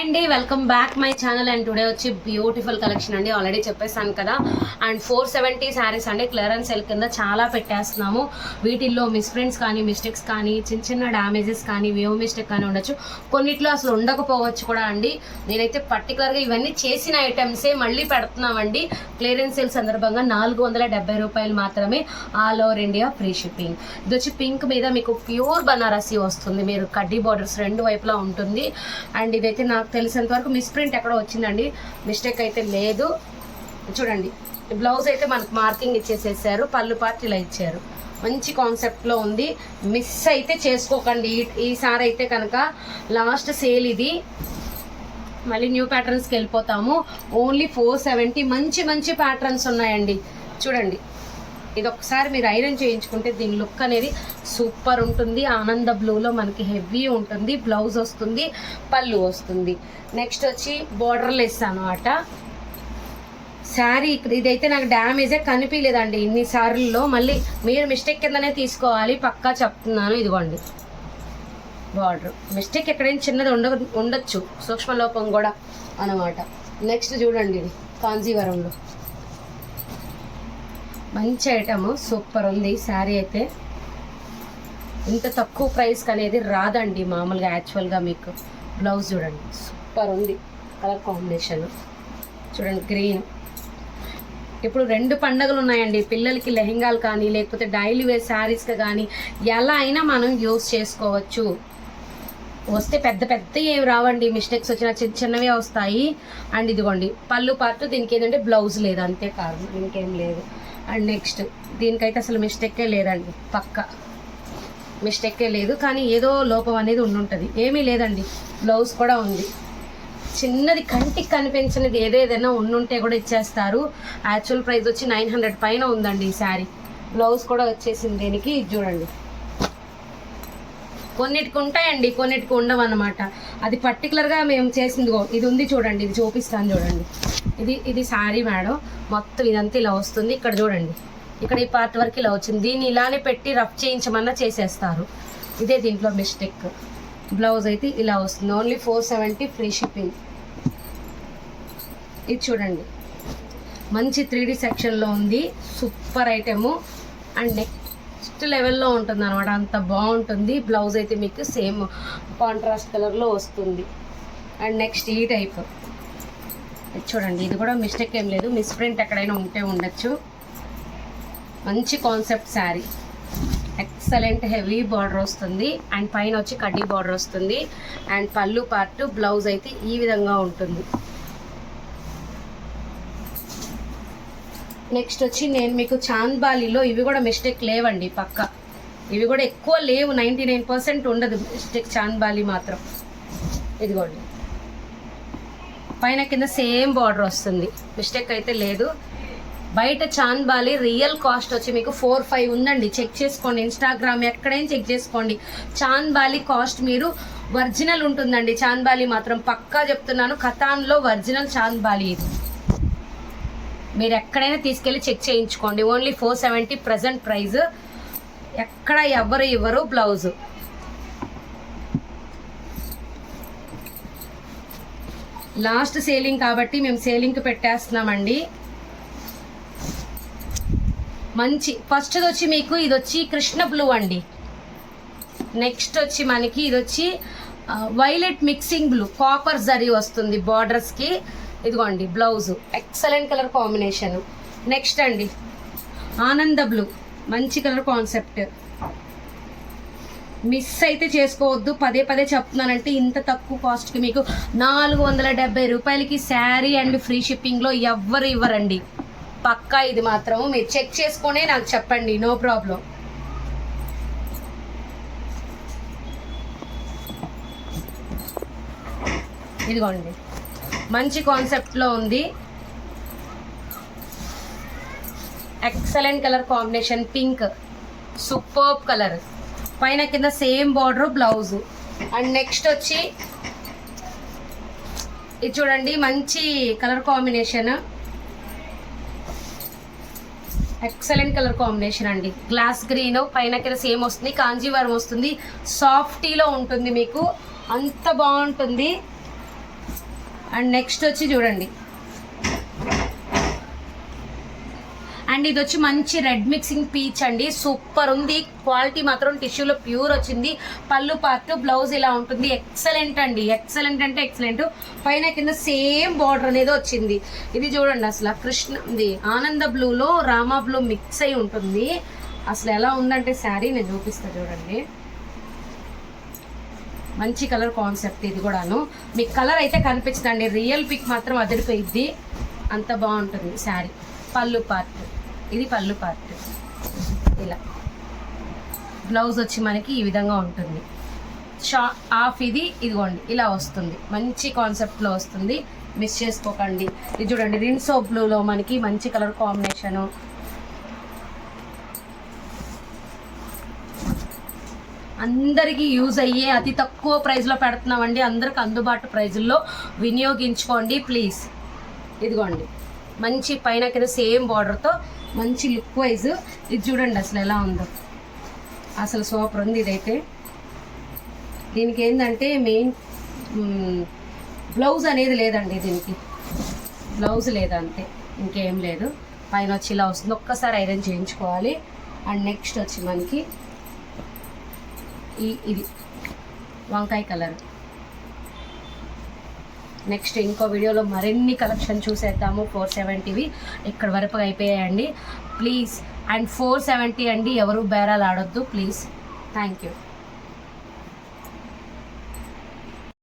అండి, welcome back my channel. And today వచ్చి beautiful collection అండి. ఆల్రెడీ చెప్పేసాను కదా. అండ్ 470 శారీస్ అండి క్లియరెన్స్ సేల్ కింద చాలా పెట్టేస్తున్నాము. వీటిల్లో మిస్ప్రింట్స్ కానీ మిస్టేక్స్ కానీ చిన్న చిన్న డ్యామేజెస్ కానీ వేవ్ మిస్టేక్ కానీ ఉండొచ్చు, కొన్నిట్లో అసలు ఉండకపోవచ్చు కూడా అండి. నేనైతే పర్టికులర్గా ఇవన్నీ చేసిన ఐటమ్సే మళ్ళీ పెడుతున్నామండి. క్లియరెన్స్ సేల్ సందర్భంగా 470 రూపాయలు మాత్రమే, all over India free shipping. ఇది వచ్చి పింక్ మీద మీకు ప్యూర్ బనారసి వస్తుంది, మీరు కడ్డీ బార్డర్స్ రెండు వైపులా ఉంటుంది. అండ్ ఇదైతే నాకు తెలిసినంత వరకు మిస్ప్రింట్ ఎక్కడో వచ్చిందండి, మిస్టేక్ అయితే లేదు. చూడండి, బ్లౌజ్ అయితే మనకు మార్కింగ్ ఇచ్చేసేసారు, పళ్ళు పార్ట్ ఇలా ఇచ్చారు. మంచి కాన్సెప్ట్లో ఉంది, మిస్ అయితే చేసుకోకండి. ఈసారి అయితే కనుక లాస్ట్ సేల్ ఇది, మళ్ళీ న్యూ ప్యాటర్న్స్కి వెళ్ళిపోతాము. ఓన్లీ 470 మంచి మంచి ప్యాటర్న్స్ ఉన్నాయండి. చూడండి, ఇది ఒకసారి మీరు ఐరన్ చేయించుకుంటే దీని లుక్ అనేది సూపర్ ఉంటుంది. ఆనంద బ్లూలో మనకి హెవీ ఉంటుంది, బ్లౌజ్ వస్తుంది, పళ్ళు వస్తుంది. నెక్స్ట్ వచ్చి బోర్డర్లెస్ అన్నమాట శారీ. ఇదైతే నాకు డ్యామేజే కనిపించలేదండి ఇన్నిసార్లు, మళ్ళీ మీరు మిస్టేక్ కిందనే తీసుకోవాలి, పక్కా చెప్తున్నాను. ఇదిగోండి బార్డర్ మిస్టేక్ ఎక్కడైనా చిన్నది ఉండొచ్చు, సూక్ష్మలోపం కూడా అన్నమాట. నెక్స్ట్ చూడండి, ఇది కాంజీవరంలో మంచి ఐటమ్, సూపర్ ఉంది శారీ అయితే. ఇంత తక్కువ ప్రైస్కి అనేది రాదండి మామూలుగా. యాక్చువల్గా మీకు బ్లౌజ్ చూడండి, సూపర్ ఉంది కలర్ కాంబినేషన్. చూడండి గ్రీన్. ఇప్పుడు 2 పండుగలు ఉన్నాయండి, పిల్లలకి లెహెంగాలు కానీ లేకపోతే డైలీ వేర్ శారీస్కి కానీ ఎలా అయినా మనం యూస్ చేసుకోవచ్చు. వస్తే పెద్ద పెద్ద ఏమి రావండి, మిస్టేక్స్ వచ్చినా చిన్న చిన్నవే వస్తాయి. అండ్ ఇదిగోండి పళ్ళు పార్ట్, దీనికి ఏంటంటే బ్లౌజ్ లేదు, అంతే కారణం, ఇంకేం లేదు. అండ్ నెక్స్ట్ దీనికైతే అసలు మిస్టేకే లేదండి, పక్క మిస్టేకే లేదు, కానీ ఏదో లోపం అనేది ఉండుంటుంది. ఏమీ లేదండి, బ్లౌజ్ కూడా ఉంది. చిన్నది కంటికి కనిపించినది ఏదేదైనా ఉండుంటే కూడా ఇచ్చేస్తారు. యాక్చువల్ ప్రైస్ వచ్చి 900 పైన ఉందండి ఈ శారీ. బ్లౌజ్ కూడా వచ్చేసింది దీనికి. ఇది చూడండి, కొన్నిటికి ఉంటాయండి, కొన్నిటికి ఉండవు అన్నమాట. అది పర్టికులర్గా మేము చేసింది ఇది ఉంది చూడండి, ఇది చూపిస్తాను చూడండి. ఇది శారీ మేడం, మొత్తం ఇదంతా ఇలా వస్తుంది. ఇక్కడ చూడండి, ఇక్కడ ఈ పార్ట్ వరకు ఇలా వచ్చింది. దీన్ని ఇలానే పెట్టి రఫ్ చేయించమన్నా చేసేస్తారు, ఇదే దీంట్లో మిస్టేక్. బ్లౌజ్ అయితే ఇలా వస్తుంది, ఓన్లీ 470 ఫ్రీ షిప్పింగ్. ఇది చూడండి, మంచి 3D సెక్షన్లో ఉంది, సూపర్ ఐటెము. అండ్ నెక్స్ట్ లెవెల్లో ఉంటుంది అనమాట, అంత బాగుంటుంది. బ్లౌజ్ అయితే మీకు సేమ్ కాంట్రాస్ట్ కలర్లో వస్తుంది. అండ్ నెక్స్ట్ ఈ టైప్ చూడండి, ఇది కూడా మిస్టేక్ ఏం లేదు, మిస్ప్రింట్ ఎక్కడైనా ఉంటే ఉండొచ్చు. మంచి concept sari, excellent heavy border వస్తుంది. అండ్ పైన వచ్చి కడ్డీ బార్డర్ వస్తుంది. అండ్ పళ్ళు పార్ట్, బ్లౌజ్ అయితే ఈ విధంగా ఉంటుంది. నెక్స్ట్ వచ్చి నేను మీకు చాంద్బాలిలో ఇవి కూడా మిస్టేక్ లేవండి, పక్క ఇవి కూడా ఎక్కువ లేవు, 99% ఉండదు మిస్టేక్. చాంద్బాలి మాత్రం ఇదిగోండి, పైన కింద సేమ్ బార్డర్ వస్తుంది, మిస్టేక్ అయితే లేదు. బయట చాంద్బాలి రియల్ కాస్ట్ వచ్చి మీకు 4-5 ఉందండి, చెక్ చేసుకోండి. ఇన్స్టాగ్రామ్ ఎక్కడైనా చెక్ చేసుకోండి. చాంద్బాలి కాస్ట్ మీరు ఒరిజినల్ ఉంటుందండి, చాంద్బాలి మాత్రం పక్కా చెప్తున్నాను. కథాన్లో ఒరిజినల్ చాంద్బాలి ఇది, మీరు ఎక్కడైనా తీసుకెళ్ళి చెక్ చేయించుకోండి. ఓన్లీ 470 ప్రజెంట్ ప్రైస్, ఎక్కడ ఎవరు ఇవ్వరు. బ్లౌజు లాస్ట్ సేలింగ్ కాబట్టి మేము సేలింగ్కి పెట్టేస్తున్నామండి. మంచి ఫస్ట్ది వచ్చి మీకు ఇది వచ్చి కృష్ణ బ్లూ అండి. నెక్స్ట్ వచ్చి మనకి ఇది వచ్చి violet mixing blue, copper zari వస్తుంది బార్డర్స్కి. ఇదిగోండి blouse, excellent colour combination. Next అండి ఆనంద బ్లూ, మంచి కలర్ కాన్సెప్ట్. మిస్ అయితే చేసుకోవద్దు, పదే పదే చెప్తున్నానంటే. ఇంత తక్కువ కాస్ట్కి మీకు 470 రూపాయలకి శారీ అండ్ ఫ్రీ షిప్పింగ్లో ఎవ్వరు ఇవ్వరండి, పక్కా. ఇది మాత్రం మీరు చెక్ చేసుకునే నాకు చెప్పండి, నో ప్రాబ్లం. ఇదిగోండి, మంచి కాన్సెప్ట్లో ఉంది, excellent colour combination, pink, superb colour. పైన కింద same border, blouse. And next వచ్చి ఇది చూడండి, మంచి colour combination, excellent colour combination అండి. గ్లాస్ గ్రీన్, పైన కింద సేమ్ వస్తుంది, కాంజీవరం వస్తుంది, సాఫ్టీలో ఉంటుంది మీకు, అంత బాగుంటుంది. అండ్ నెక్స్ట్ వచ్చి చూడండి, అండ్ ఇది వచ్చి మంచి రెడ్ మిక్సింగ్ పీచ్ అండి, సూపర్ ఉంది. క్వాలిటీ మాత్రం టిష్యూలో ప్యూర్ వచ్చింది. పళ్ళు పార్ట్, బ్లౌజ్ ఇలా ఉంటుంది. ఎక్సలెంట్ అండి, ఎక్సలెంట్ అంటే ఎక్సలెంట్. పైన కింద సేమ్ బార్డర్ అనేది వచ్చింది. ఇది చూడండి అసలు కృష్ణది ఆనంద బ్లూలో రామా బ్లూ మిక్స్ అయి ఉంటుంది. అసలు ఎలా ఉందంటే శారీ నేను చూపిస్తా చూడండి. మంచి కలర్ కాన్సెప్ట్ ఇది కూడాను. మీకు కలర్ అయితే కనిపించదండి, రియల్ పిక్ మాత్రం అదిరిపోయిద్ది, అంత బాగుంటుంది శారీ. పళ్ళు పార్ట్, ఇది పళ్ళు పార్ట్. ఇలా బ్లౌజ్ వచ్చి మనకి ఈ విధంగా ఉంటుంది. హాఫ్ ఇది ఇదిగోండి ఇలా వస్తుంది. మంచి కాన్సెప్ట్లో వస్తుంది, మిస్ చేసుకోకండి. ఇది చూడండి రిన్సో బ్లూలో మనకి మంచి కలర్ కాంబినేషను. అందరికీ యూజ్ అయ్యే అతి తక్కువ ప్రైస్లో పెడుతున్నామండి. అందరికి అందుబాటు ప్రైజుల్లో వినియోగించుకోండి ప్లీజ్. ఇదిగోండి మంచి పైన కింద సేమ్ బార్డర్తో మంచి లుక్ వైజ్. ఇది చూడండి అసలు ఎలా ఉందో, అసలు సూపర్ ఉంది ఇదైతే. దీనికి ఏంటంటే మెయిన్ బ్లౌజ్ అనేది లేదండి, దీనికి బ్లౌజ్ లేదంతే, ఇంకేం లేదు. పైన వచ్చి ఇలా వస్తుంది, ఒక్కసారి ఐరన్ చేయించుకోవాలి. అండ్ నెక్స్ట్ వచ్చి మనకి ఇది వంకాయ కలర్. నెక్స్ట్ ఇంకో వీడియోలో మరిన్ని కలెక్షన్ చూసేద్దాము. 470వి ఇక్కడ వరకు అయిపోయాయండి ప్లీజ్. అండ్ 470 అండి, ఎవరు బేరాలు ఆడొద్దు ప్లీజ్. Thank you.